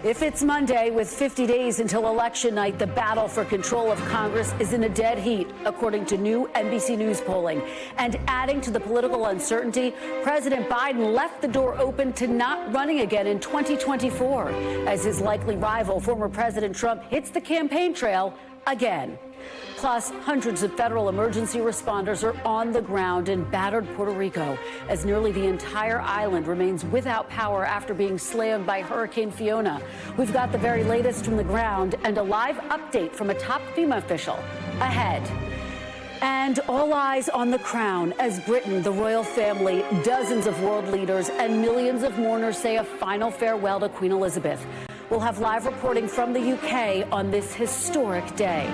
If it's Monday with 50 days until election night, the battle for control of Congress is in a dead heat, according to new NBC News polling. And adding to the political uncertainty, President Biden left the door open to not running again in 2024 as his likely rival, former President Trump, hits the campaign trail again. Plus, hundreds of federal emergency responders are on the ground in battered Puerto Rico as nearly the entire island remains without power after being slammed by Hurricane Fiona. We've got the very latest from the ground and a live update from a top FEMA official ahead. And all eyes on the crown as Britain, the royal family, dozens of world leaders and millions of mourners say a final farewell to Queen Elizabeth. We'll have live reporting from the UK on this historic day.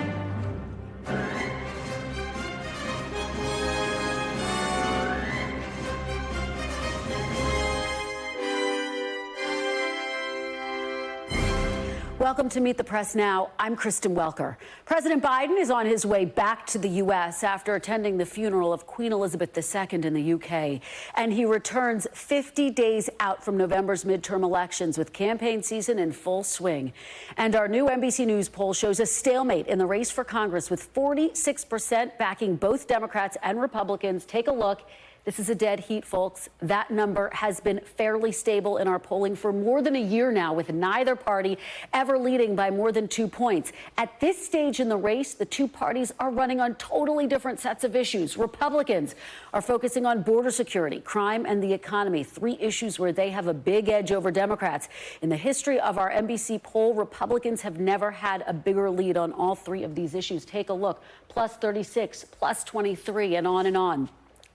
Welcome to Meet the Press Now. I'm Kristen Welker. President Biden is on his way back to the U.S. after attending the funeral of Queen Elizabeth II in the U.K. And he returns 50 days out from November's midterm elections with campaign season in full swing. And our new NBC News poll shows a stalemate in the race for Congress with 46% backing both Democrats and Republicans. Take a look. This is a dead heat, folks. That number has been fairly stable in our polling for more than a year now, with neither party ever leading by more than 2 points. At this stage in the race, the two parties are running on totally different sets of issues. Republicans are focusing on border security, crime, and the economy, three issues where they have a big edge over Democrats. In the history of our NBC poll, Republicans have never had a bigger lead on all three of these issues. Take a look. Plus 36, plus 23, and on and on.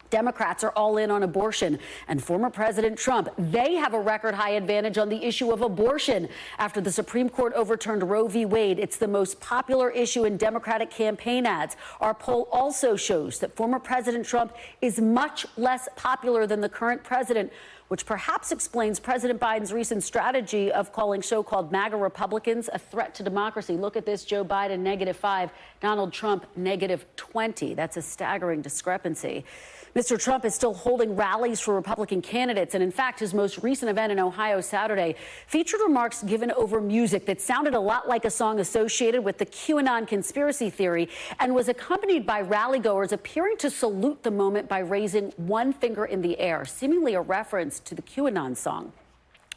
Democrats are all in on abortion, and former President Trump, they have a record high advantage on the issue of abortion. After the Supreme Court overturned Roe v. Wade, it's the most popular issue in Democratic campaign ads. Our poll also shows that former President Trump is much less popular than the current president, which perhaps explains President Biden's recent strategy of calling so-called MAGA Republicans a threat to democracy. Look at this: Joe Biden, -5, Donald Trump, -20. That's a staggering discrepancy. Mr. Trump is still holding rallies for Republican candidates, and in fact, his most recent event in Ohio Saturday featured remarks given over music that sounded a lot like a song associated with the QAnon conspiracy theory and was accompanied by rallygoers appearing to salute the moment by raising one finger in the air, seemingly a reference to the QAnon song.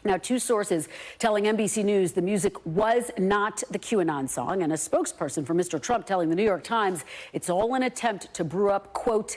Now, two sources telling NBC News the music was not the QAnon song, and a spokesperson for Mr. Trump telling the New York Times it's all an attempt to brew up, quote,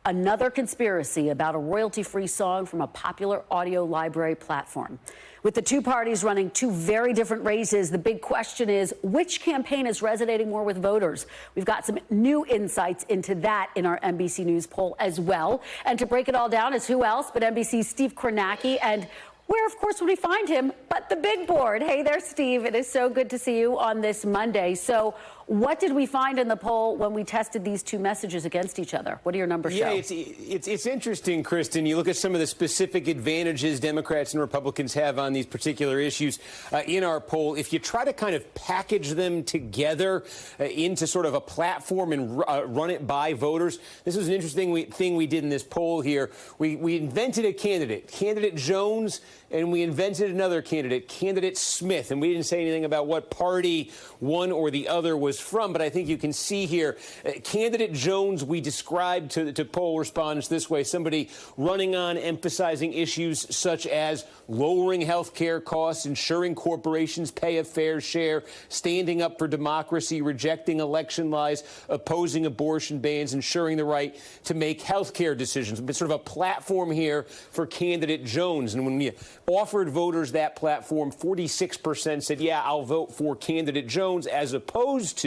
another conspiracy about a royalty-free song from a popular audio library platform. With the two parties running two very different races, the big question is, which campaign is resonating more with voters? We've got some new insights into that in our NBC News poll as well. And to break it all down is who else but NBC's Steve Kornacki, and where, of course, would we find him but the big board? Hey there, Steve. It is so good to see you on this Monday. So what did we find in the poll when we tested these two messages against each other? What do your numbers show? Yeah, it's interesting, Kristen. You look at some of the specific advantages Democrats and Republicans have on these particular issues in our poll. If you try to kind of package them together into sort of a platform and run it by voters, this was an interesting thing we did in this poll here. We invented a candidate Jones, and we invented another candidate Smith, and we didn't say anything about what party one or the other was from, but I think you can see here, candidate Jones, we described to poll respondents this way: somebody running on emphasizing issues such as lowering health care costs, ensuring corporations pay a fair share, standing up for democracy, rejecting election lies, opposing abortion bans, ensuring the right to make health care decisions. But sort of a platform here for candidate Jones. And when we offered voters that platform, 46% said, yeah, I'll vote for candidate Jones, as opposed to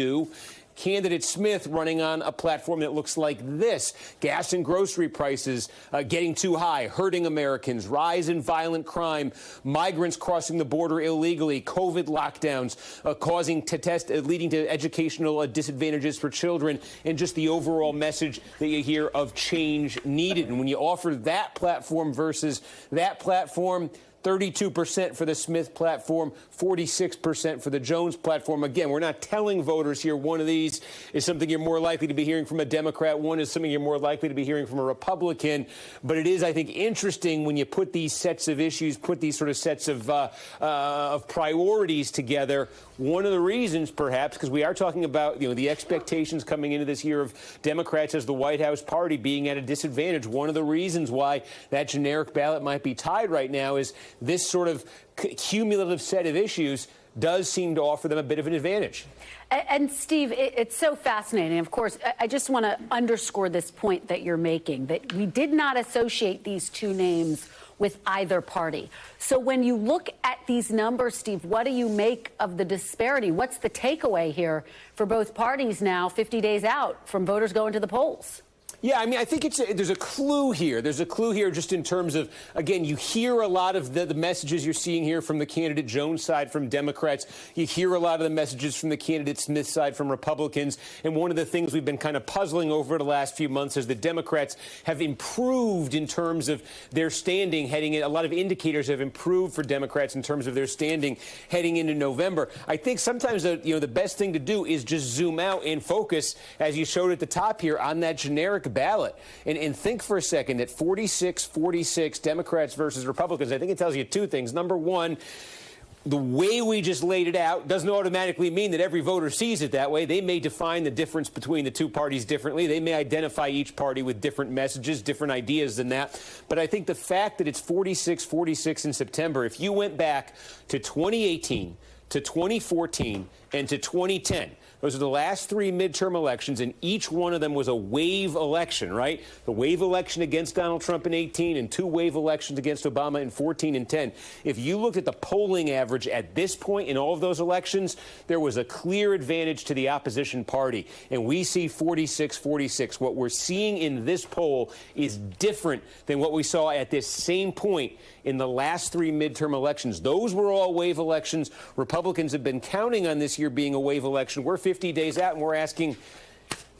candidate Smith running on a platform that looks like this: gas and grocery prices getting too high, hurting Americans, rise in violent crime, migrants crossing the border illegally, COVID lockdowns leading to educational disadvantages for children, and just the overall message that you hear of change needed. And when you offer that platform versus that platform, 32% for the Smith platform, 46% for the Jones platform. Again, we're not telling voters here one of these is something you're more likely to be hearing from a Democrat, one is something you're more likely to be hearing from a Republican. But it is, I think, interesting when you put these sets of issues, put these sort of sets of priorities together. One of the reasons, perhaps, because we are talking about, the expectations coming into this year of Democrats as the White House party being at a disadvantage. One of the reasons why that generic ballot might be tied right now is this sort of cumulative set of issues does seem to offer them a bit of an advantage. And Steve, it's so fascinating. Of course, I just want to underscore this point that you're making, that we did not associate these two names with either party. So when you look at these numbers, Steve, what do you make of the disparity? What's the takeaway here for both parties now, 50 days out from voters going to the polls? Yeah, I mean, I think there's a clue here. There's a clue here just in terms of, again, you hear a lot of the messages you're seeing here from the candidate Jones side from Democrats. You hear a lot of the messages from the candidate Smith side from Republicans. And one of the things we've been kind of puzzling over the last few months is the Democrats have improved in terms of their standing heading in. A lot of indicators have improved for Democrats in terms of their standing heading into November. I think sometimes, the best thing to do is just zoom out and focus, as you showed at the top here, on that generic ballot and think for a second that 46-46 Democrats versus Republicans. I think it tells you two things. Number one, the way we just laid it out doesn't automatically mean that every voter sees it that way. They may define the difference between the two parties differently. They may identify each party with different messages, different ideas than that. But I think the fact that it's 46-46 in September, if you went back to 2018, to 2014, and to 2010, those are the last three midterm elections, and each one of them was a wave election, right? The wave election against Donald Trump in 18 and two wave elections against Obama in 14 and 10. If you looked at the polling average at this point in all of those elections, there was a clear advantage to the opposition party. And we see 46-46. What we're seeing in this poll is different than what we saw at this same point in the last three midterm elections. Those were all wave elections. Republicans have been counting on this year being a wave election. We're 50 days out, and we're asking,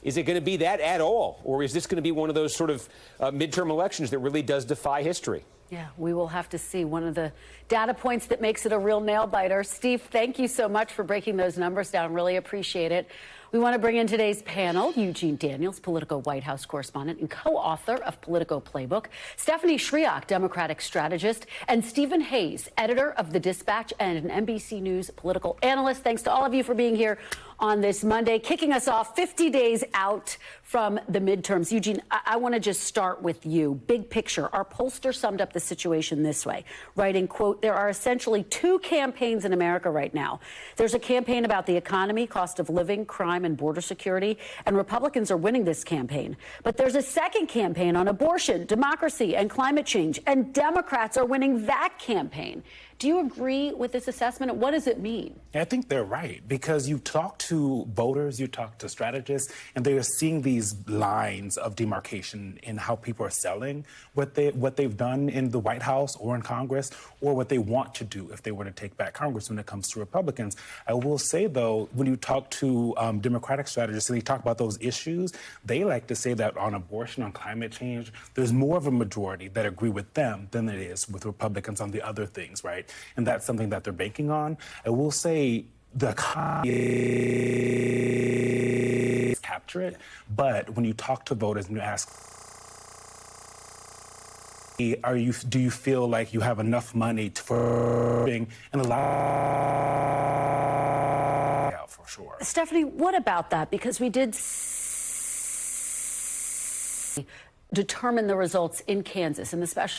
is it going to be that at all? Or is this going to be one of those sort of midterm elections that really does defy history? Yeah, we will have to see. One of the data points that makes it a real nail-biter. Steve, thank you so much for breaking those numbers down. Really appreciate it. We want to bring in today's panel, Eugene Daniels, Politico White House correspondent and co-author of Politico Playbook, Stephanie Schriok, Democratic strategist, and Stephen Hayes, editor of The Dispatch and an NBC News political analyst. Thanks to all of you for being here on this Monday, kicking us off 50 days out from the midterms. Eugene, I want to just start with you. Big picture. Our pollster summed up the situation this way, writing, quote, there are essentially two campaigns in America right now. There's a campaign about the economy, cost of living, crime, and border security, and Republicans are winning this campaign. But there's a second campaign on abortion, democracy, and climate change, and Democrats are winning that campaign. Do you agree with this assessment? What does it mean? I think they're right, because you talk to voters, you talk to strategists, and they are seeing these lines of demarcation in how people are selling what they've done in the White House or in Congress, or what they want to do if they were to take back Congress when it comes to Republicans. I will say, though, when you talk to Democratic strategists and they talk about those issues, they like to say that on abortion, on climate change, there's more of a majority that agree with them than it is with Republicans on the other things, right? And that's something that they're banking on. I will say the economy capture it, but when you talk to voters and you ask, do you feel like you have enough money for and a lot for sure. Stephanie, what about that? Because we did determine the results in Kansas, and the special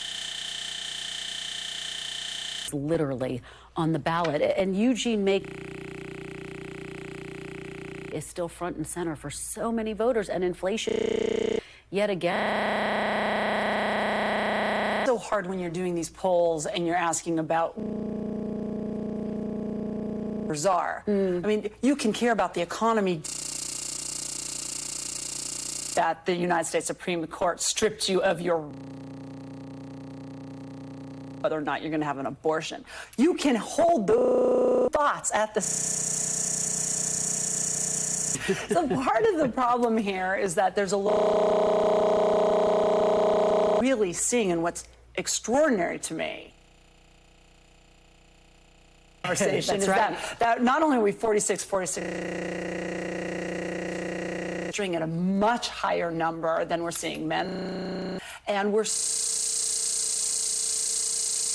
literally on the ballot. And Eugene is still front and center for so many voters, and inflation yet again. So hard when you're doing these polls and you're asking about czar. I mean, you can care about the economy that the United States Supreme Court stripped you of your whether or not you're going to have an abortion. You can hold the thoughts at the... So part of the problem here is that there's a lot really seeing, and what's extraordinary to me conversation is right. that not only are we 46 at a much higher number than we're seeing men, and we're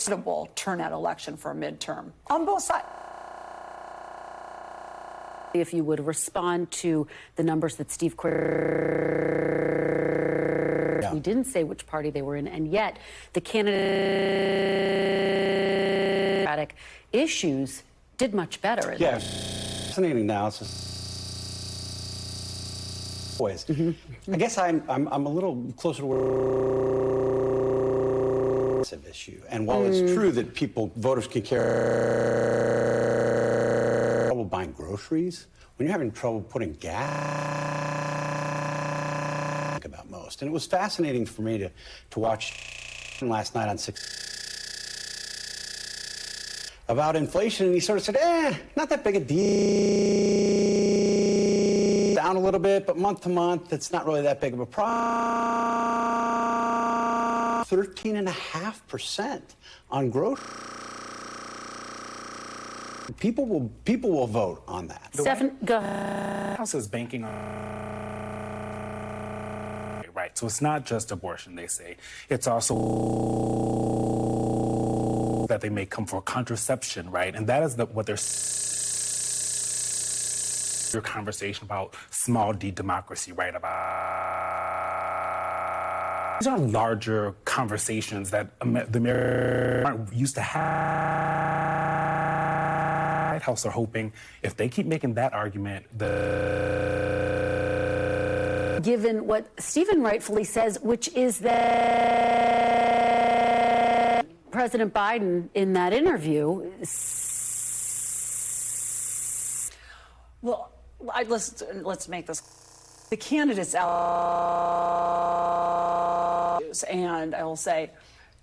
incredible turnout election for a midterm on both sides. If you would respond to the numbers that Steve quoted, we didn't say which party they were in, and yet the candidate issues did much better. Yes, fascinating analysis. Always. I guess I'm a little closer to where issue. And while it's true that voters can care trouble buying groceries, when you're having trouble putting gas, think about most. And it was fascinating for me to watch last night on 6 about inflation, and he sort of said, not that big a deal. Down a little bit, but month to month, it's not really that big of a problem. 13.5% on groceries. People will vote on that. Stephen, go ahead. House is banking on right. So it's not just abortion, they say. It's also that they may come for contraception, right? And that is what they're your conversation about small d democracy, right? About these are larger conversations that the Americans aren't used to have. White House are hoping if they keep making that argument, given what Stephen rightfully says, which is that President Biden in that interview. Well, let's make this. The candidates out, and I will say,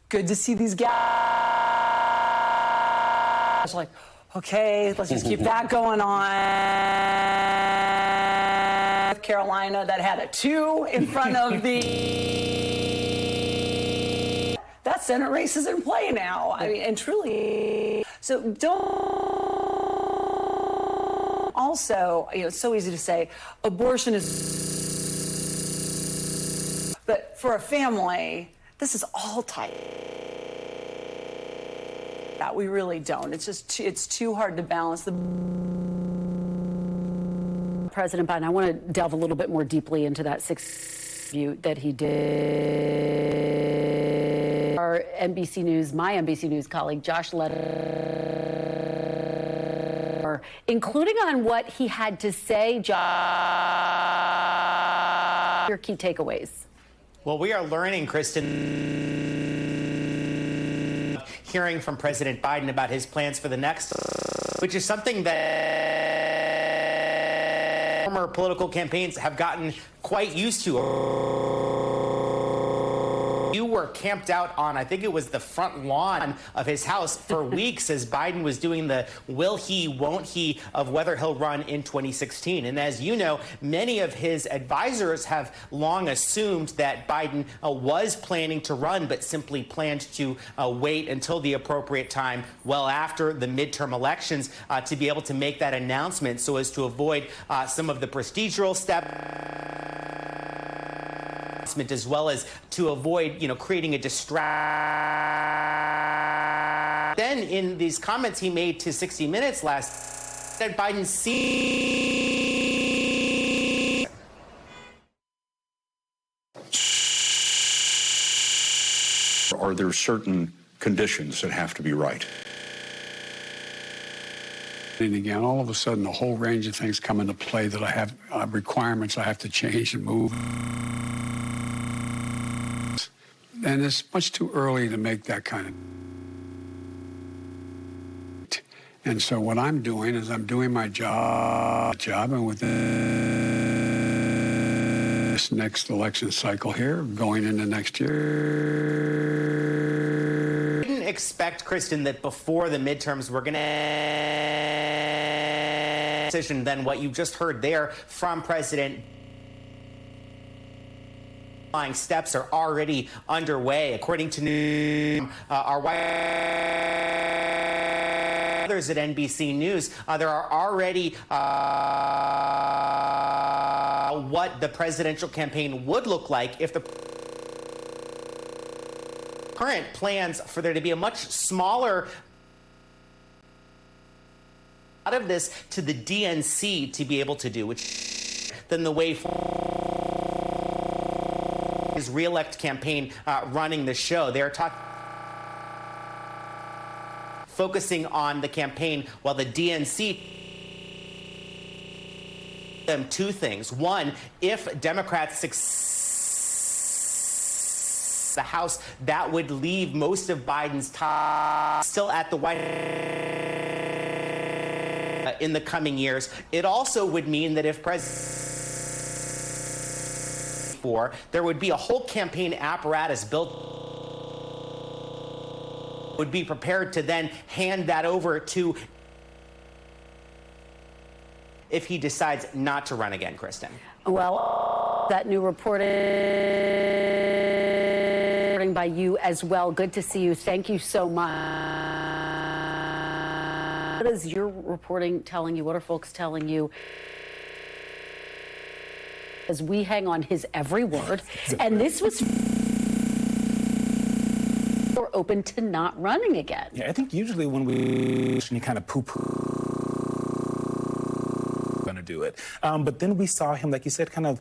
good to see these guys. Like, okay, let's just keep that going on. North Carolina that had a 2 in front of that Senate race is in play now. I mean, and truly, so don't. Also, it's so easy to say abortion is, but for a family, this is all tight. That we really don't. It's just it's too hard to balance the. President Biden, I want to delve a little bit more deeply into that 6 view that he did. Our NBC News, my NBC News colleague, Josh Leder, including on what he had to say. Josh, your key takeaways. Well, we are learning, Kristen, hearing from President Biden about his plans for the next, which is something that former political campaigns have gotten quite used to. You were camped out on, I think it was the front lawn of his house for weeks as Biden was doing the will he, won't he of whether he'll run in 2016. And as you know, many of his advisors have long assumed that Biden was planning to run, but simply planned to wait until the appropriate time, well after the midterm elections, to be able to make that announcement so as to avoid some of the procedural steps, as well as to avoid, creating a distraction. Then in these comments he made to 60 Minutes last, that Biden sees. Are there certain conditions that have to be right? And again, all of a sudden, a whole range of things come into play that I have requirements I have to change and move. And it's much too early to make that kind of. And so what I'm doing is I'm doing my job, and with this next election cycle here, going into next year. I didn't expect, Kristen, that before the midterms we're going to decision than what you just heard there from President. Steps are already underway, according to our others at NBC News, there are already what the presidential campaign would look like if the current plans for there to be a much smaller out of this to the DNC to be able to do, which than the way his re-elect campaign running the show. They're focusing on the campaign while the DNC them two things. One, if Democrats succeed the House, that would leave most of Biden's top still at the White House in the coming years. It also would mean that if there would be a whole campaign apparatus built would be prepared to then hand that over to if he decides not to run again, Kristen. Well, that new reporting by you as well. Good to see you. Thank you so much. What is your reporting telling you? What are folks telling you? As we hang on his every word. And this was open to not running again. Yeah, I think usually when we kind of poo-poo gonna do it. But then we saw him, like you said, kind of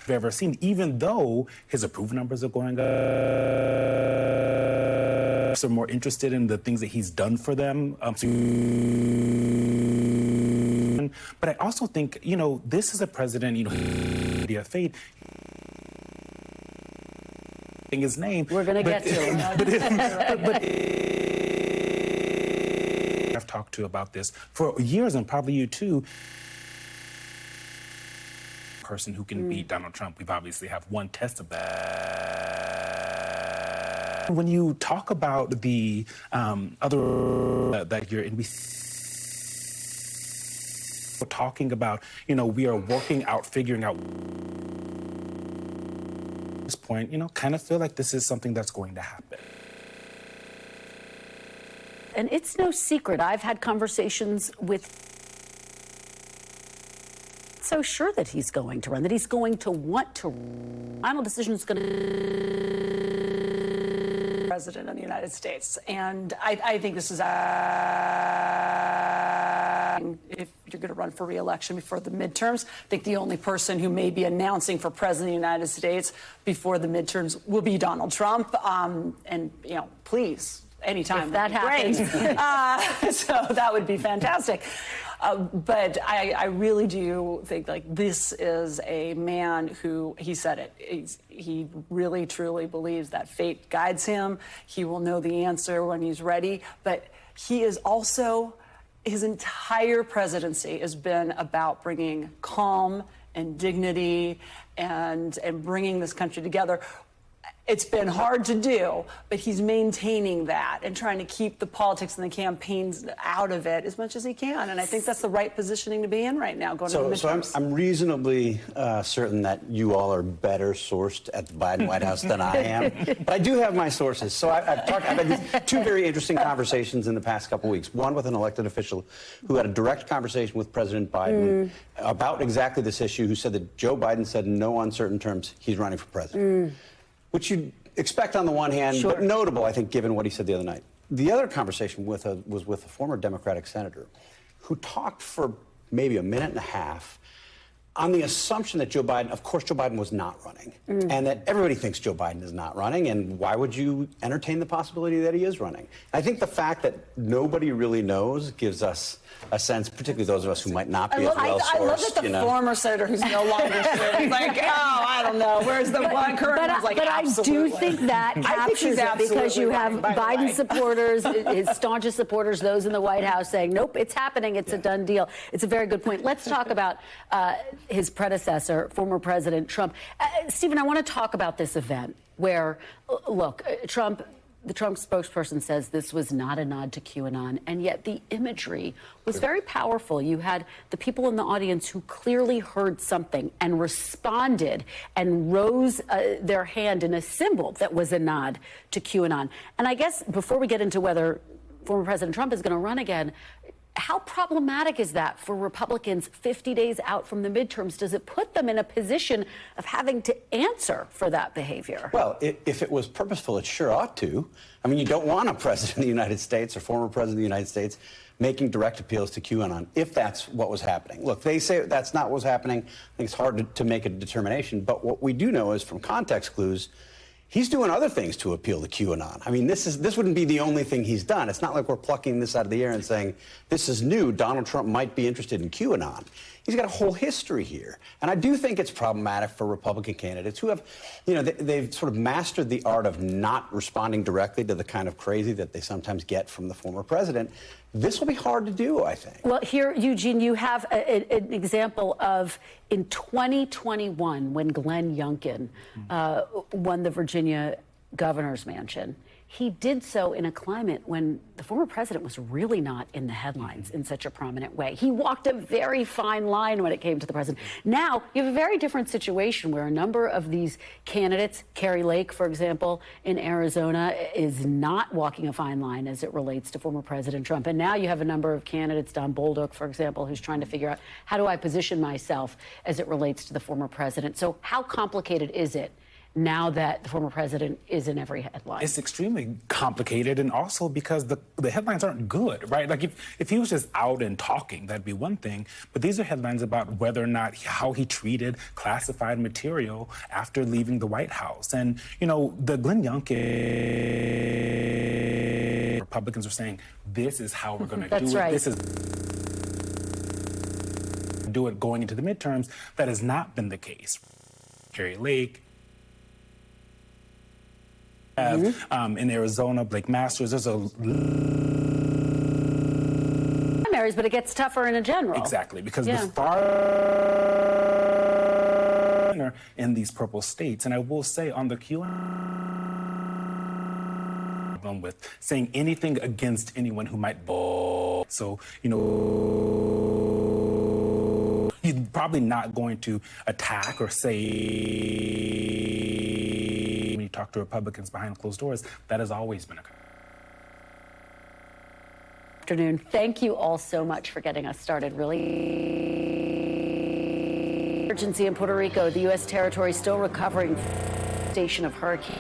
ever seen, even though his approval numbers are going up. Are more interested in the things that he's done for them. But I also think, you know, this is a president, you know, fate. His name. We're going to get to him. I've talked to about this for years, and probably you too. Person who can beat Donald Trump. We've obviously have one test of that. When you talk about the other that you're in, we're talking about, you know, we are working out, figuring out. At this point, you know, kind of feel like this is something that's going to happen. And it's no secret. I've had conversations with so sure that he's going to run, that he's going to want to run. Final decision is going to president of the United States. And I think this is if you're going to run for re-election before the midterms, I think the only person who may be announcing for president of the United States before the midterms will be Donald Trump. And, you know, please, anytime. If that happens. So that would be fantastic. But I really do think, like, this is a man who, he said it, he really, truly believes that fate guides him. He will know the answer when he's ready. But he is also, his entire presidency has been about bringing calm and dignity and bringing this country together. It's been hard to do, but he's maintaining that and trying to keep the politics and the campaigns out of it as much as he can. And I think that's the right positioning to be in right now, going to the midterms. So I'm reasonably certain that you all are better sourced at the Biden White House than I am. But I do have my sources. So I've had these two very interesting conversations in the past couple weeks. One with an elected official who had a direct conversation with President Biden about exactly this issue, who said that Joe Biden said in no uncertain terms he's running for president. Which you'd expect on the one hand, but notable, I think, given what he said the other night. The other conversation was with a former Democratic senator who talked for maybe a minute and a half on the assumption that Joe Biden, of course, Joe Biden was not running, and that everybody thinks Joe Biden is not running, and why would you entertain the possibility that he is running? I think the fact that nobody really knows gives us a sense, particularly those of us who might not be as well sourced. I love that the former senator who's no longer serving, like, oh, I don't know, where's the one current one's like, but absolutely. I do think that captures it, because you have Biden supporters, his staunchest supporters, those in the White House saying, nope, it's happening, it's a done deal. It's a very good point. Let's talk about his predecessor, former President Trump. Stephen, I want to talk about this event where, look, Trump the Trump spokesperson says this was not a nod to QAnon, and yet the imagery was very powerful. You had the people in the audience who clearly heard something and responded and rose their hand in a symbol that was a nod to QAnon. And I guess before we get into whether former President Trump is going to run again, how problematic is that for Republicans 50 days out from the midterms? Does it put them in a position of having to answer for that behavior? Well, if it was purposeful, it sure ought to. I mean, you don't want a president of the United States or former president of the United States making direct appeals to QAnon, if that's what was happening. Look, they say that's not what was happening. I think it's hard to make a determination. But what we do know is from context clues, he's doing other things to appeal to QAnon. I mean, this wouldn't be the only thing he's done. It's not like we're plucking this out of the air and saying, this is new, Donald Trump might be interested in QAnon. He's got a whole history here. And I do think it's problematic for Republican candidates who have, you know, they've sort of mastered the art of not responding directly to the kind of crazy that they sometimes get from the former president. This will be hard to do, I think. Well, here, Eugene, you have an example of in 2021 when Glenn Youngkin won the Virginia governor's mansion. He did so in a climate when the former president was really not in the headlines in such a prominent way. He walked a very fine line when it came to the president. Now, you have a very different situation where a number of these candidates, Kari Lake, for example, in Arizona, is not walking a fine line as it relates to former President Trump. And now you have a number of candidates, Don Bolduc, for example, who's trying to figure out how do I position myself as it relates to the former president. So how complicated is it now that the former president is in every headline? It's extremely complicated, and also because the headlines aren't good, right? Like if he was just out and talking, that'd be one thing. But these are headlines about whether or not how he treated classified material after leaving the White House. And, you know, the Glenn Youngkin Republicans are saying, this is how we're going to do it. Right. This is do it going into the midterms. That has not been the case. Kari Lake, in Arizona, Blake Masters, there's a primaries, but it gets tougher in a general. Exactly, because the far in these purple states. And I will say on the QAnon with saying anything against anyone who might vote. So, you know, he's probably not going to attack or say, when you talk to Republicans behind closed doors, that has always been a afternoon. Thank you all so much for getting us started. Really. Emergency in Puerto Rico. The U.S. territory still recovering station of Hurricane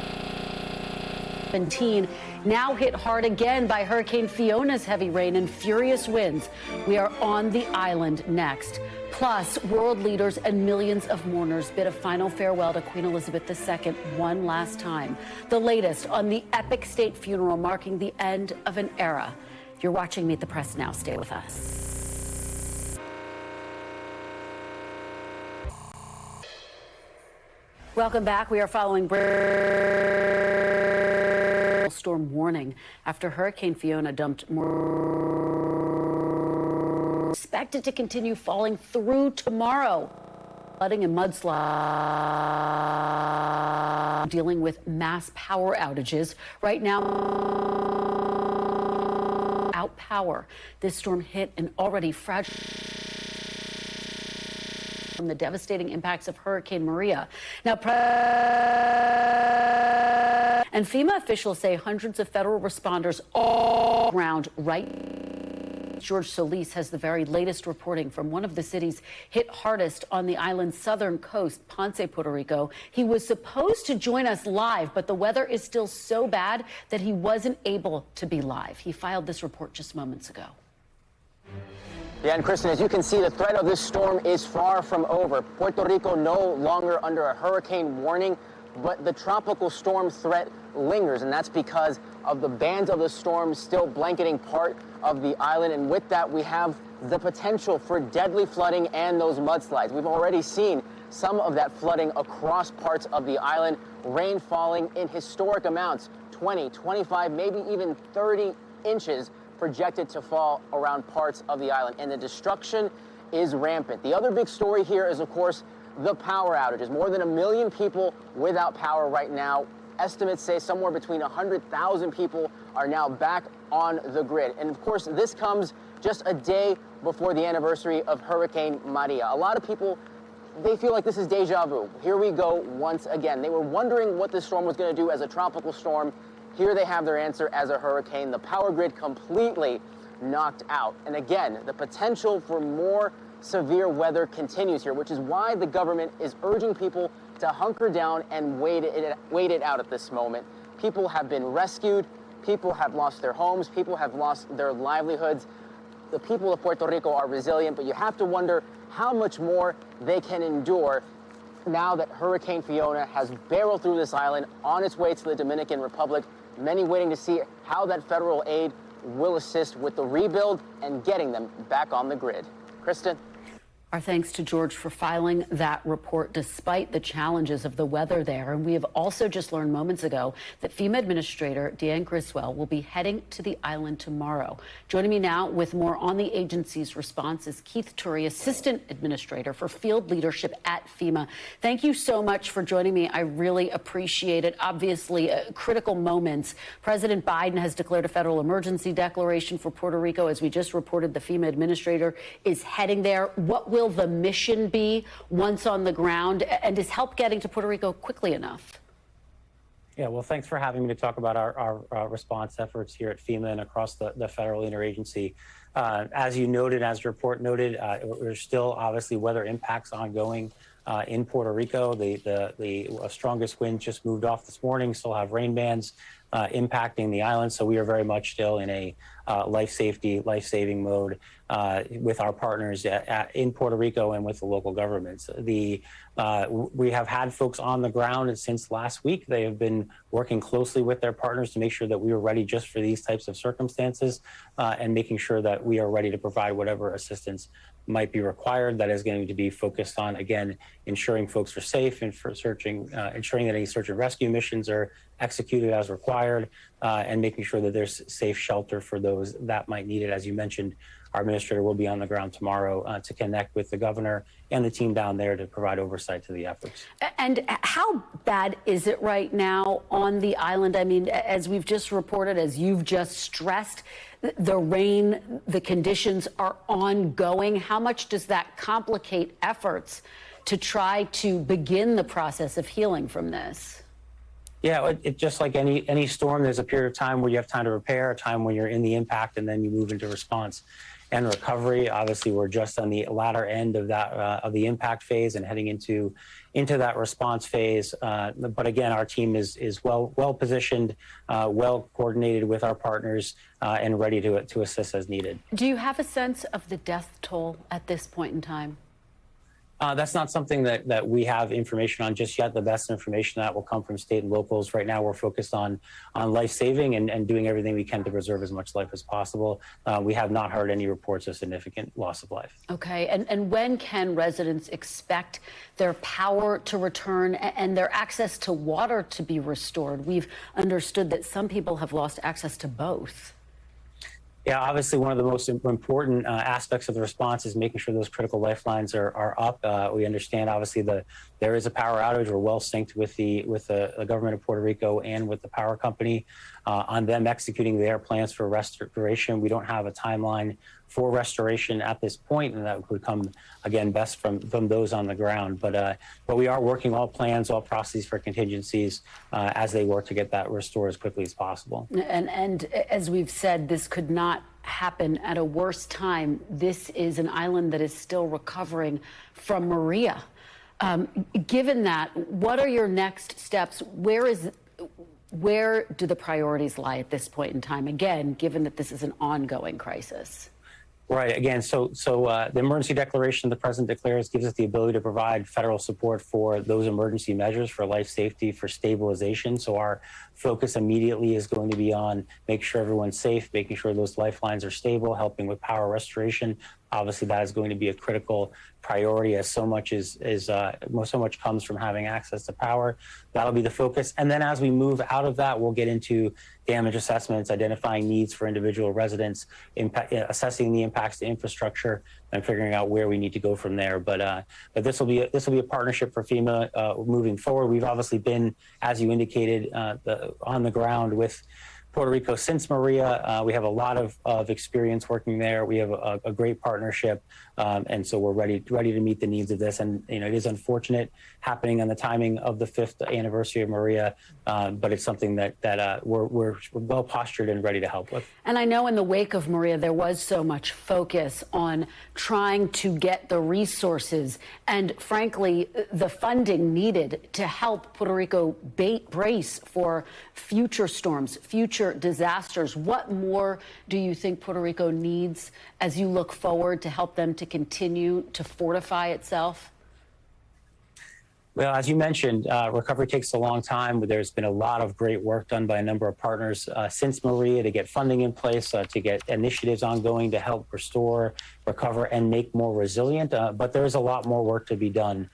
17, now hit hard again by Hurricane Fiona's heavy rain and furious winds. We are on the island next. Plus, world leaders and millions of mourners bid a final farewell to Queen Elizabeth II one last time. The latest on the epic state funeral marking the end of an era. You're watching Meet the Press now. Stay with us. Welcome back. We are following storm warning after Hurricane Fiona dumped more. Expected to continue falling through tomorrow. Flooding and mudslide. Dealing with mass power outages. Right now, out power. This storm hit an already fragile from the devastating impacts of Hurricane Maria. Now, and FEMA officials say hundreds of federal responders all around right. George Solis has the very latest reporting from one of the cities hit hardest on the island's southern coast, Ponce, Puerto Rico. He was supposed to join us live, but the weather is still so bad that he wasn't able to be live. He filed this report just moments ago. Yeah, and Kristen, as you can see, the threat of this storm is far from over. Puerto Rico no longer under a hurricane warning, but the tropical storm threat lingers, and that's because of the bands of the storm still blanketing part of the island. And with that, we have the potential for deadly flooding and those mudslides. We've already seen some of that flooding across parts of the island, rain falling in historic amounts, 20, 25, maybe even 30 inches projected to fall around parts of the island. And the destruction is rampant. The other big story here is, of course, the power outages. More than 1 million people without power right now. estimates say somewhere between 100,000 people are now back on the grid. And of course, this comes just a day before the anniversary of Hurricane Maria. A lot of people, they feel like this is deja vu. Here we go once again. They were wondering what this storm was going to do as a tropical storm. Here they have their answer as a hurricane. The power grid completely knocked out. And again, the potential for more severe weather continues here, which is why the government is urging people to hunker down and wait it out at this moment. People have been rescued. People have lost their homes. People have lost their livelihoods. The people of Puerto Rico are resilient, but you have to wonder how much more they can endure now that Hurricane Fiona has barreled through this island on its way to the Dominican Republic. Many waiting to see how that federal aid will assist with the rebuild and getting them back on the grid. Kristen? Our thanks to George for filing that report despite the challenges of the weather there. And we have also just learned moments ago that FEMA Administrator Deanne Griswell will be heading to the island tomorrow. Joining me now with more on the agency's response is Keith Turry, Assistant Administrator for Field Leadership at FEMA. Thank you so much for joining me. I really appreciate it. Obviously, critical moments. President Biden has declared a federal emergency declaration for Puerto Rico. As we just reported, the FEMA Administrator is heading there. What will the mission be once on the ground, and is help getting to Puerto Rico quickly enough? Yeah, well, thanks for having me to talk about our response efforts here at FEMA and across the federal interagency. As you noted, as the report noted, there's still obviously weather impacts ongoing in Puerto Rico. The strongest wind just moved off this morning, still have rain bands impacting the island. So we are very much still in a life-saving mode with our partners in Puerto Rico and with the local governments. We have had folks on the ground since last week. They have been working closely with their partners to make sure that we are ready just for these types of circumstances and making sure that we are ready to provide whatever assistance might be required. That is going to be focused on, again, ensuring folks are safe and for ensuring that any search and rescue missions are executed as required and making sure that there's safe shelter for those that might need it. As you mentioned, our administrator will be on the ground tomorrow to connect with the governor and the team down there to provide oversight to the efforts. And how bad is it right now on the island? I mean, as we've just reported, as you've just stressed, the rain, the conditions are ongoing. How much does that complicate efforts to try to begin the process of healing from this? Yeah, it just like any storm, there's a period of time where you have time to repair, a time when you're in the impact, and then you move into response and recovery. Obviously, we're just on the latter end of that of the impact phase and heading into that response phase. But again, our team is well positioned, well coordinated with our partners, and ready to assist as needed. Do you have a sense of the death toll at this point in time? That's not something that we have information on just yet. The best information that will come from state and locals. Right now, we're focused on life saving and doing everything we can to preserve as much life as possible. We have not heard any reports of significant loss of life. Okay, and when can residents expect their power to return and their access to water to be restored? We've understood that some people have lost access to both. Yeah, obviously one of the most important aspects of the response is making sure those critical lifelines are up. We understand, obviously, there is a power outage. We're well synced with the government of Puerto Rico and with the power company on them executing their plans for restoration. We don't have a timeline for restoration at this point, and that would come, again, best from those on the ground. But we are working all plans, all processes for contingencies as they work to get that restored as quickly as possible. And as we've said, this could not happen at a worse time. This is an island that is still recovering from Maria. Given that, what are your next steps? Where do the priorities lie at this point in time? Again, given that this is an ongoing crisis. Right. Again, so the emergency declaration the president declares gives us the ability to provide federal support for those emergency measures for life safety, for stabilization. So our focus immediately is going to be on making sure everyone's safe, making sure those lifelines are stable, helping with power restoration. obviously that is going to be a critical priority, as so much comes from having access to power. That'll be the focus. And then as we move out of that, we'll get into damage assessments, identifying needs for individual residents, assessing the impacts to infrastructure, and figuring out where we need to go from there. But this will be a partnership for FEMA moving forward. We've obviously been, as you indicated, on the ground with Puerto Rico since Maria. We have a lot of experience working there. We have a great partnership, and so we're ready to meet the needs of this. And it is unfortunate happening on the timing of the 5th anniversary of Maria, but it's something that we're well postured and ready to help with. And I know in the wake of Maria, there was so much focus on trying to get the resources and, frankly, the funding needed to help Puerto Rico brace for future storms, future disasters. What more do you think Puerto Rico needs as you look forward to help them to continue to fortify itself? Well, as you mentioned, recovery takes a long time. There's been a lot of great work done by a number of partners since Maria to get funding in place, to get initiatives ongoing to help restore, recover, and make more resilient. But there is a lot more work to be done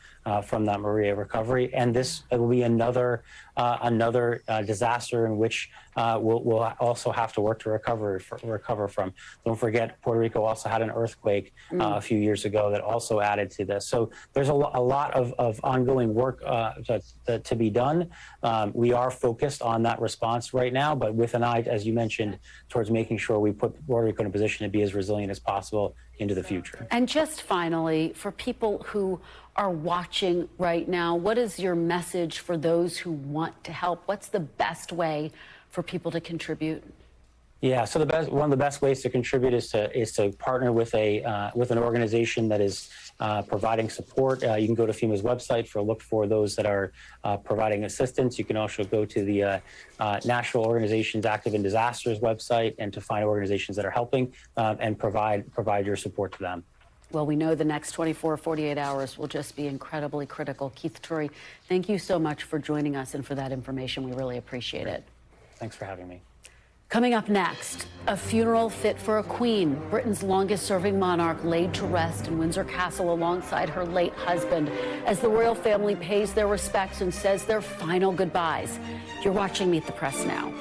from that Maria recovery. And this will be another disaster in which we'll also have to work to recover from. Don't forget, Puerto Rico also had an earthquake a few years ago that also added to this. So there's a lot of ongoing work to be done. We are focused on that response right now, but with an eye, as you mentioned, towards making sure we put Puerto Rico in a position to be as resilient as possible into the future. And just finally, for people who are watching right now, what is your message for those who want to help? What's the best way for people to contribute? Yeah, so one of the best ways to contribute is to partner with an organization that is providing support. You can go to FEMA's website for a look for those that are providing assistance. You can also go to the National Organizations Active in Disasters website and to find organizations that are helping and provide your support to them. Well, we know the next 24 or 48 hours will just be incredibly critical. Keith Turry, thank you so much for joining us and for that information. We really appreciate it. Thanks for having me. Coming up next, a funeral fit for a queen. Britain's longest-serving monarch laid to rest in Windsor Castle alongside her late husband as the royal family pays their respects and says their final goodbyes. You're watching Meet the Press now.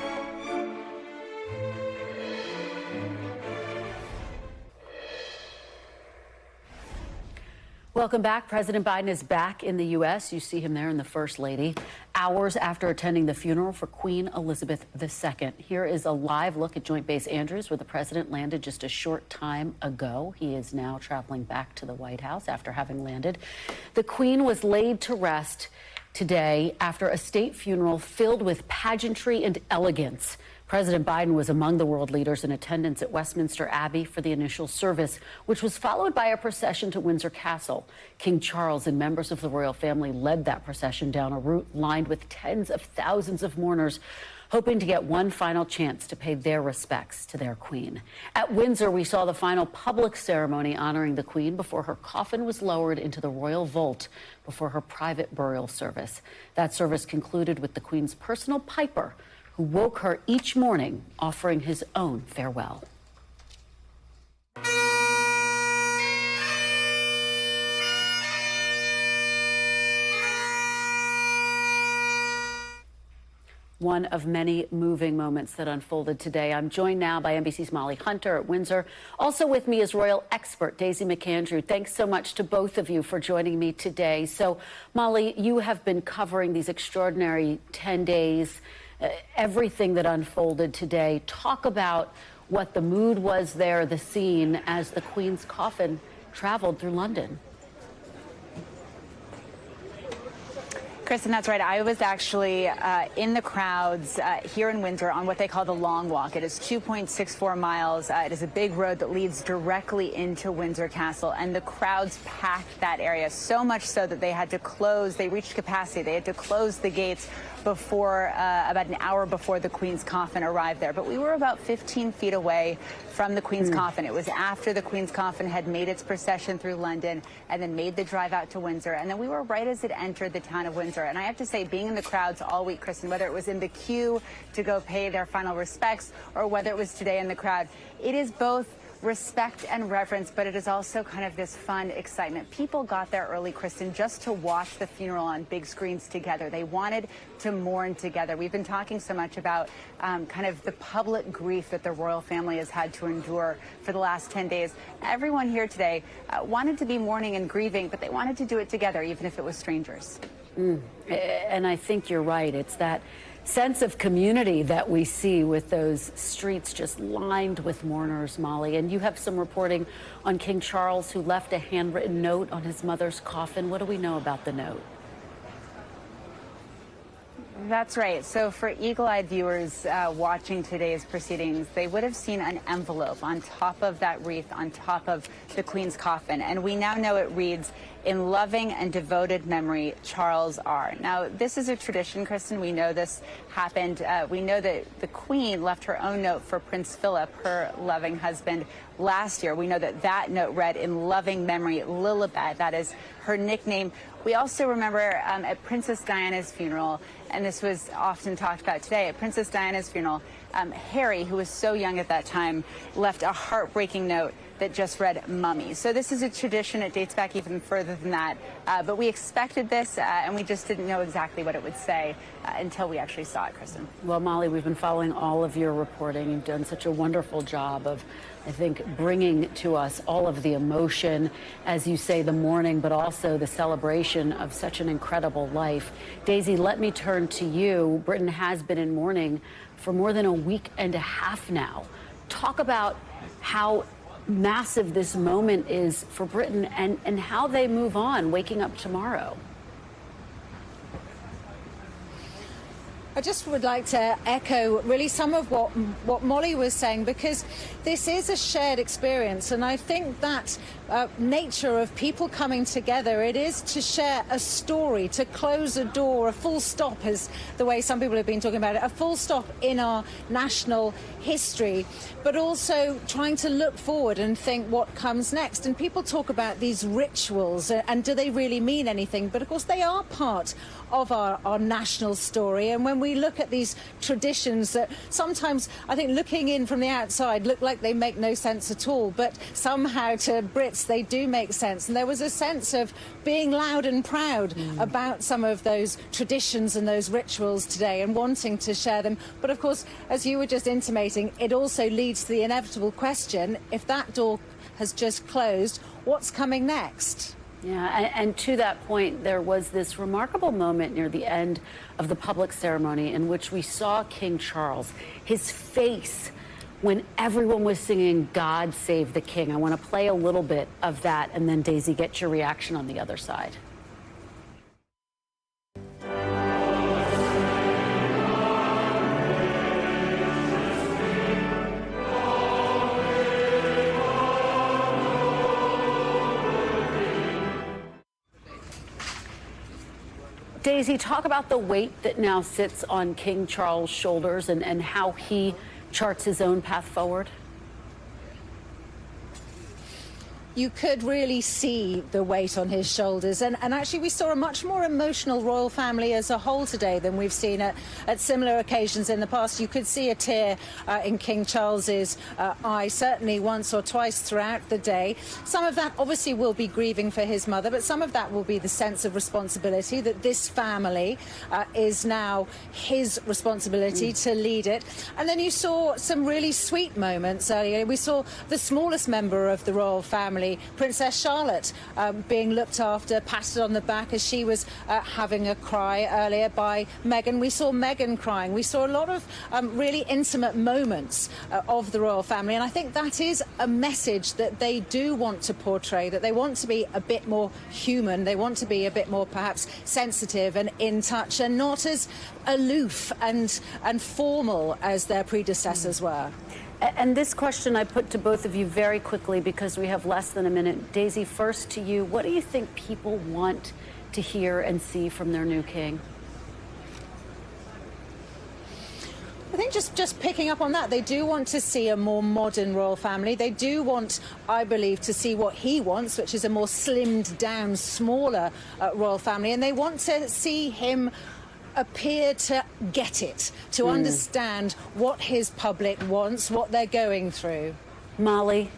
Welcome back. President Biden is back in the U.S. You see him there in the First Lady, hours after attending the funeral for Queen Elizabeth II. Here is a live look at Joint Base Andrews, where the president landed just a short time ago. He is now traveling back to the White House after having landed. The Queen was laid to rest today after a state funeral filled with pageantry and elegance. President Biden was among the world leaders in attendance at Westminster Abbey for the initial service, which was followed by a procession to Windsor Castle. King Charles and members of the royal family led that procession down a route lined with tens of thousands of mourners, hoping to get one final chance to pay their respects to their queen. At Windsor, we saw the final public ceremony honoring the queen before her coffin was lowered into the royal vault before her private burial service. That service concluded with the queen's personal piper, who woke her each morning, offering his own farewell. One of many moving moments that unfolded today. I'm joined now by NBC's Molly Hunter at Windsor. Also with me is royal expert Daisy McAndrew. Thanks so much to both of you for joining me today. So, Molly, you have been covering these extraordinary 10 days, everything that unfolded today. Talk about what the mood was there, the scene, as the Queen's coffin traveled through London. Kristen, that's right. I was actually in the crowds here in Windsor on what they call the Long Walk. It is 2.64 miles. It is a big road that leads directly into Windsor Castle, and the crowds packed that area, so much so that they had to close. They reached capacity. They had to close the gates before about an hour before the Queen's coffin arrived there. But we were about 15 feet away from the Queen's coffin. It was after the Queen's coffin had made its procession through London and then made the drive out to Windsor. And then we were right as it entered the town of Windsor. And I have to say, being in the crowds all week, Kristen, whether it was in the queue to go pay their final respects or whether it was today in the crowd, it is both respect and reverence, but it is also kind of this fun excitement. People got there early, Kristen, just to watch the funeral on big screens together. They wanted to mourn together. We've been talking so much about kind of the public grief that the royal family has had to endure for the last 10 days. Everyone here today wanted to be mourning and grieving, but they wanted to do it together, even if it was strangers. And I think you're right. It's that sense of community that we see with those streets just lined with mourners, Molly. And you have some reporting on King Charles, who left a handwritten note on his mother's coffin. What do we know about the note? That's right. So for eagle-eyed viewers watching today's proceedings, they would have seen an envelope on top of that wreath, on top of the Queen's coffin. And we now know it reads, "In loving and devoted memory, Charles R." Now, this is a tradition, Kristen. We know this happened. We know that the Queen left her own note for Prince Philip, her loving husband, last year. We know that that note read, "In loving memory, Lilibet." That is her nickname. We also remember at Princess Diana's funeral, and this was often talked about today, at Princess Diana's funeral, Harry, who was so young at that time, left a heartbreaking note that just read "Mummy." So this is a tradition. It dates back even further than that. But we expected this, and we just didn't know exactly what it would say until we actually saw it, Kristen. Well, Molly, we've been following all of your reporting. You've done such a wonderful job of, I think, bringing to us all of the emotion, as you say, the mourning, but also the celebration of such an incredible life. Daisy, let me turn to you. Britain has been in mourning for more than a week and a half now. Talk about how massive this moment is for Britain and how they move on, waking up tomorrow. I just would like to echo really some of what Molly was saying, because this is a shared experience, and I think that nature of people coming together, it is to share a story, to close a door, a full stop is the way some people have been talking about it, a full stop in our national history, but also trying to look forward and think what comes next. And people talk about these rituals, and do they really mean anything? But of course they are part of our national story. And when we look at these traditions that sometimes, I think, looking in from the outside, look like they make no sense at all, but somehow to Brits they do make sense. And there was a sense of being loud and proud about some of those traditions and those rituals today and wanting to share them. But of course, as you were just intimating, it also leads to the inevitable question, if that door has just closed, what's coming next? Yeah, and to that point, there was this remarkable moment near the end of the public ceremony in which we saw King Charles, his face when everyone was singing "God Save the King." I want to play a little bit of that, and then, Daisy, get your reaction on the other side. Daisy, talk about the weight that now sits on King Charles' shoulders and how he charts his own path forward. You could really see the weight on his shoulders. And actually, we saw a much more emotional royal family as a whole today than we've seen at similar occasions in the past. You could see a tear in King Charles's eye, certainly once or twice throughout the day. Some of that obviously will be grieving for his mother, but some of that will be the sense of responsibility that this family is now his responsibility to lead it. And then you saw some really sweet moments earlier. We saw the smallest member of the royal family, Princess Charlotte, being looked after, patted on the back as she was having a cry earlier by Meghan. We saw Meghan crying. We saw a lot of really intimate moments of the royal family, and I think that is a message that they do want to portray, that they want to be a bit more human, they want to be a bit more perhaps sensitive and in touch, and not as aloof and formal as their predecessors were. And this question I put to both of you very quickly because we have less than a minute. Daisy, first to you. What do you think people want to hear and see from their new king? I think just picking up on that, they do want to see a more modern royal family. They do want, I believe, to see what he wants, which is a more slimmed down, smaller royal family. And they want to see him appear to get it, to understand what his public wants, what they're going through. Molly?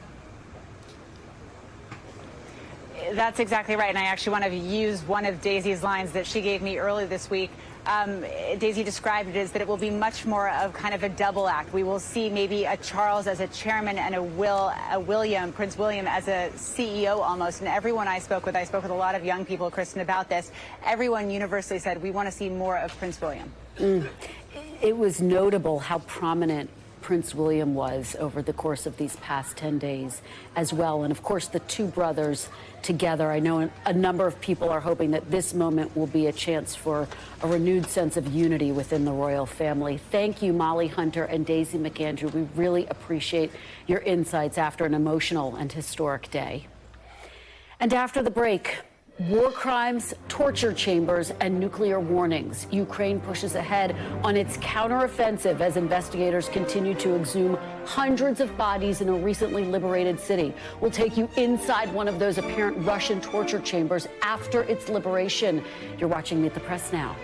That's exactly right. And I actually want to use one of Daisy's lines that she gave me earlier this week. Daisy described it as that it will be much more of kind of a double act. We will see maybe a Charles as a chairman and Prince William as a CEO almost. And everyone I spoke with a lot of young people, Kristen, about this. Everyone universally said, we want to see more of Prince William. It was notable how prominent Prince William was over the course of these past 10 days as well. And of course, the two brothers together. I know a number of people are hoping that this moment will be a chance for a renewed sense of unity within the royal family. Thank you, Molly Hunter and Daisy McAndrew. We really appreciate your insights after an emotional and historic day. And after the break, war crimes, torture chambers, and nuclear warnings. Ukraine pushes ahead on its counteroffensive as investigators continue to exhume hundreds of bodies in a recently liberated city. We'll take you inside one of those apparent Russian torture chambers after its liberation. You're watching Meet the Press now.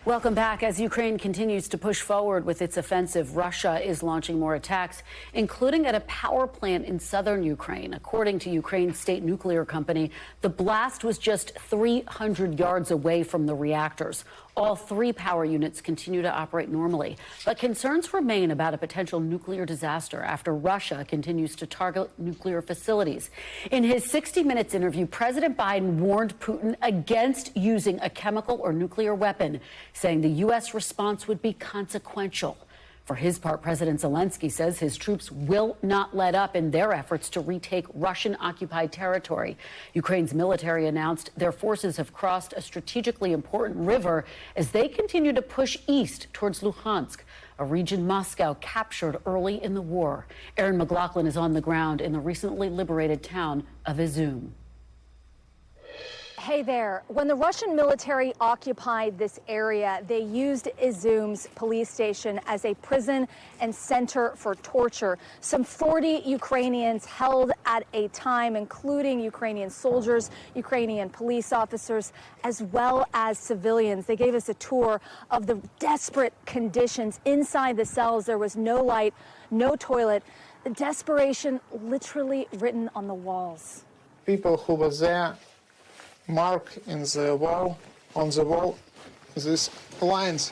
Welcome back. As Ukraine continues to push forward with its offensive, Russia is launching more attacks, including at a power plant in southern Ukraine. According to Ukraine's state nuclear company, the blast was just 300 yards away from the reactors. All three power units continue to operate normally, but concerns remain about a potential nuclear disaster after Russia continues to target nuclear facilities. In his 60 Minutes interview, President Biden warned Putin against using a chemical or nuclear weapon, saying the U.S. response would be consequential. For his part, President Zelensky says his troops will not let up in their efforts to retake Russian-occupied territory. Ukraine's military announced their forces have crossed a strategically important river as they continue to push east towards Luhansk, a region Moscow captured early in the war. Aaron McLaughlin is on the ground in the recently liberated town of Izum. Hey there. When the Russian military occupied this area, they used Izum's police station as a prison and center for torture. Some 40 Ukrainians held at a time, including Ukrainian soldiers, Ukrainian police officers, as well as civilians. They gave us a tour of the desperate conditions inside the cells. There was no light, no toilet. The desperation literally written on the walls. People who were there mark in the wall, on the wall, these lines.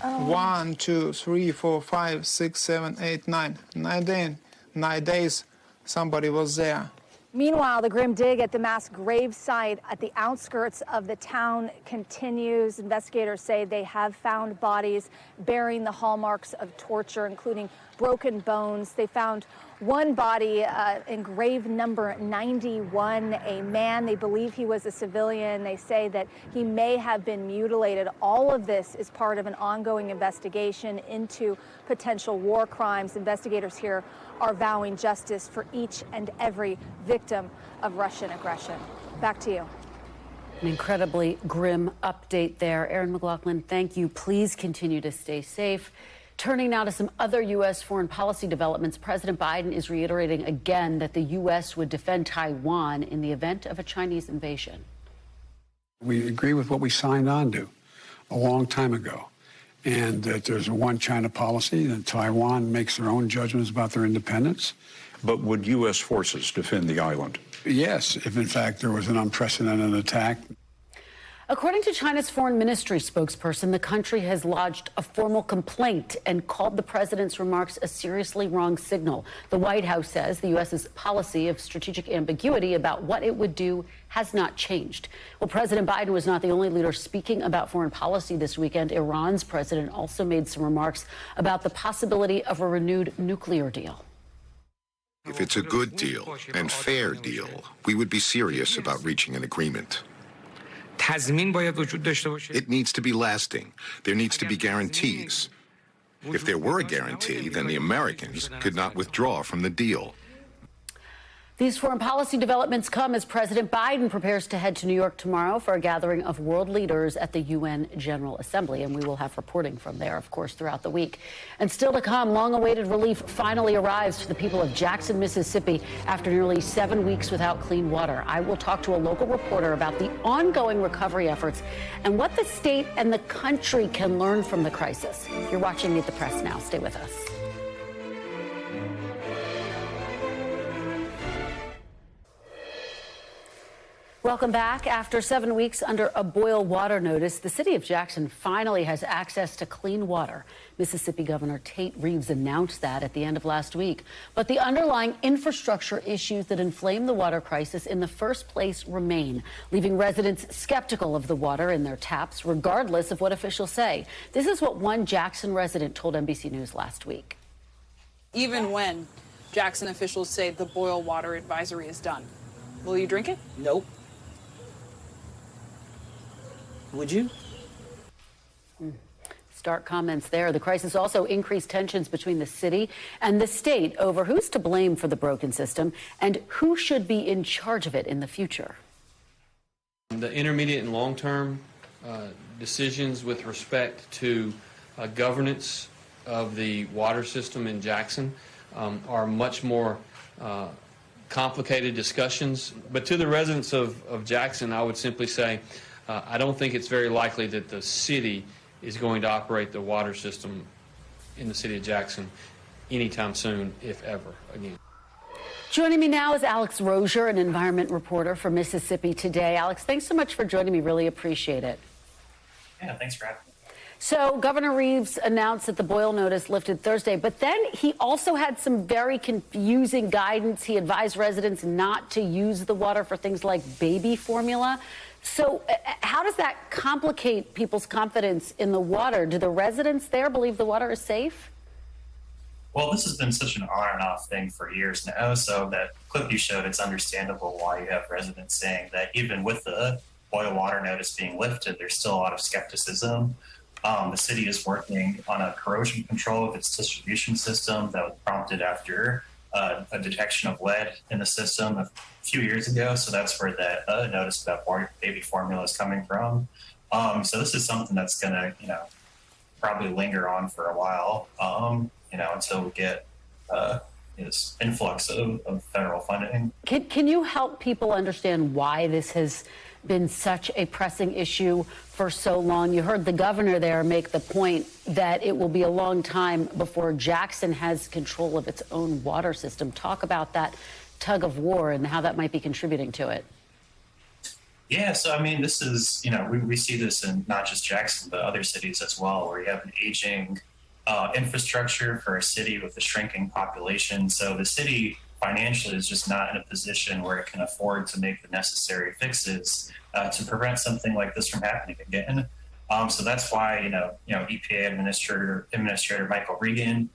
1, 2, 3, 4, 5, 6, 7, 8, 9. 9 days somebody was there. Meanwhile, the grim dig at the mass grave site at the outskirts of the town continues. Investigators say they have found bodies bearing the hallmarks of torture, including broken bones. They found one body in grave number 91, a man. They believe he was a civilian. They say that he may have been mutilated. All of this is part of an ongoing investigation into potential war crimes. Investigators here are vowing justice for each and every victim of Russian aggression. Back to you. An incredibly grim update there. Aaron McLaughlin, thank you. Please continue to stay safe. Turning now to some other U.S. foreign policy developments, President Biden is reiterating again that the U.S. would defend Taiwan in the event of a Chinese invasion. We agree with what we signed on to a long time ago, and that there's a one China policy, that Taiwan makes their own judgments about their independence. But would U.S. forces defend the island? Yes, if in fact there was an unprecedented attack. According to China's foreign ministry spokesperson, the country has lodged a formal complaint and called the president's remarks a seriously wrong signal. The White House says the U.S.'s policy of strategic ambiguity about what it would do has not changed. Well, President Biden was not the only leader speaking about foreign policy this weekend. Iran's president also made some remarks about the possibility of a renewed nuclear deal. If it's a good deal and fair deal, we would be serious about reaching an agreement. It needs to be lasting. There needs to be guarantees. If there were a guarantee, then the Americans could not withdraw from the deal. These foreign policy developments come as President Biden prepares to head to New York tomorrow for a gathering of world leaders at the UN General Assembly. And we will have reporting from there, of course, throughout the week. And still to come, long-awaited relief finally arrives to the people of Jackson, Mississippi, after nearly 7 weeks without clean water. I will talk to a local reporter about the ongoing recovery efforts and what the state and the country can learn from the crisis. You're watching Meet the Press now. Stay with us. Welcome back. After 7 weeks under a boil water notice, the city of Jackson finally has access to clean water. Mississippi Governor Tate Reeves announced that at the end of last week. But the underlying infrastructure issues that inflamed the water crisis in the first place remain, leaving residents skeptical of the water in their taps, regardless of what officials say. This is what one Jackson resident told NBC News last week. Even when Jackson officials say the boil water advisory is done, will you drink it? Nope. Would you? Stark comments there. The crisis also increased tensions between the city and the state over who's to blame for the broken system and who should be in charge of it in the future. The intermediate and long-term decisions with respect to governance of the water system in Jackson are much more complicated discussions. But to the residents of Jackson, I would simply say, I don't think it's very likely that the city is going to operate the water system in the city of Jackson anytime soon, if ever, again. Joining me now is Alex Rozier, an environment reporter for Mississippi Today. Alex, thanks so much for joining me. Really appreciate it. Yeah, thanks for having me. So Governor Reeves announced that the boil notice lifted Thursday, but then he also had some very confusing guidance. He advised residents not to use the water for things like baby formula. So how does that complicate people's confidence in the water? Do the residents there believe the water is safe? Well, this has been such an on and off thing for years now. So that clip you showed, it's understandable why you have residents saying that even with the boil water notice being lifted, there's still a lot of skepticism. The city is working on a corrosion control of its distribution system that was prompted after a detection of lead in the system a few years ago. So that's where that notice about baby formula is coming from. So this is something that's going to, probably linger on for a while, until we get this influx of federal funding. Can you help people understand why this has been such a pressing issue for so long? You heard the governor there make the point that it will be a long time before Jackson has control of its own water system. Talk about that tug of war and how that might be contributing to it. Yeah, so I mean, this is, we see this in not just Jackson, but other cities as well, where you have an aging infrastructure for a city with a shrinking population. So the city financially is just not in a position where it can afford to make the necessary fixes to prevent something like this from happening again. So that's why, EPA Administrator Michael Regan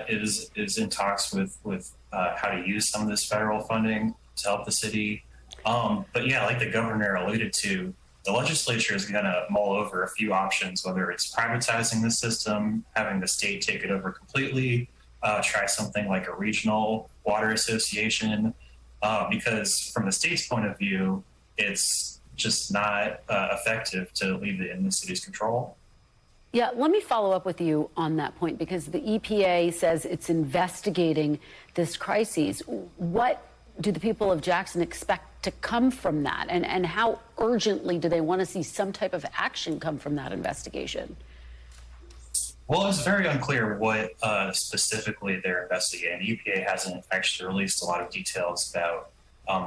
is in talks with how to use some of this federal funding to help the city. But yeah, like the governor alluded to, the legislature is going to mull over a few options, whether it's privatizing the system, having the state take it over completely, try something like a regional water association, because from the state's point of view, it's just not effective to leave it in the city's control. Yeah, let me follow up with you on that point, because the EPA says it's investigating this crisis. What do the people of Jackson expect to come from that? And how urgently do they want to see some type of action come from that investigation? Well, it's very unclear what specifically they're investigating. The EPA hasn't actually released a lot of details about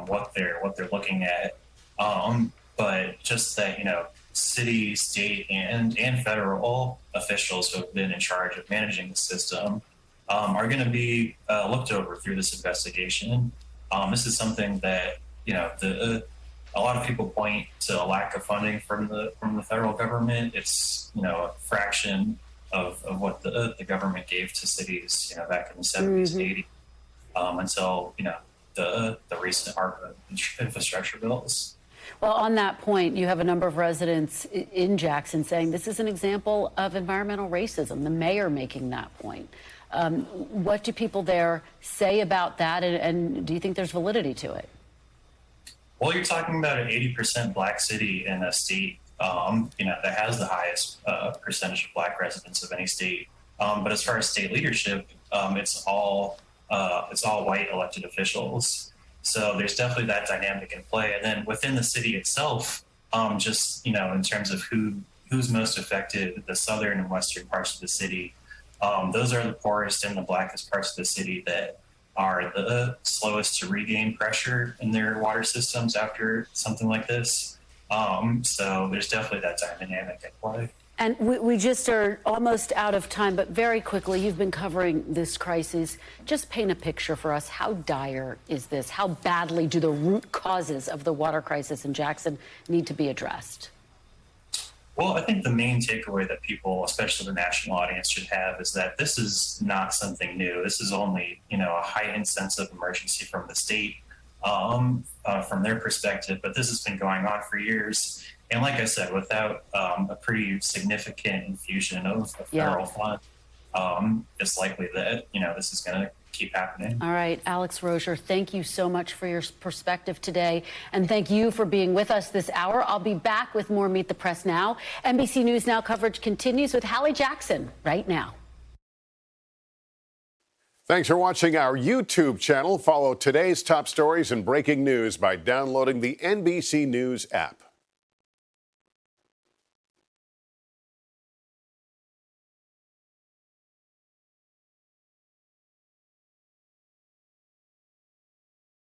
what they're looking at. But just that, city, state, and federal officials who have been in charge of managing the system are going to be looked over through this investigation. This is something that, a lot of people point to a lack of funding from the federal government. It's, a fraction of what the government gave to cities, back in the 70s and 80s, until, the recent ARPA infrastructure bills. Well, on that point, you have a number of residents in Jackson saying this is an example of environmental racism, the mayor making that point. What do people there say about that, and do you think there's validity to it? Well, you're talking about an 80% black city in a state, that has the highest percentage of black residents of any state. But as far as state leadership, it's all white elected officials. So there's definitely that dynamic in play. And then within the city itself, just, in terms of who's most affected, the southern and western parts of the city, those are the poorest and the blackest parts of the city that are the slowest to regain pressure in their water systems after something like this. So there's definitely that dynamic at play. And we just are almost out of time, but very quickly, you've been covering this crisis. Just paint a picture for us. How dire is this? How badly do the root causes of the water crisis in Jackson need to be addressed? Well, I think the main takeaway that people, especially the national audience, should have is that this is not something new. This is only, a heightened sense of emergency from the state, from their perspective. But this has been going on for years. And like I said, without a pretty significant infusion of federal funds, it's likely that, this is going to keep happening. All right, Alex Rozier, thank you so much for your perspective today. And thank you for being with us this hour. I'll be back with more Meet the Press Now. NBC News Now coverage continues with Hallie Jackson right now. Thanks for watching our YouTube channel. Follow today's top stories and breaking news by downloading the NBC News app.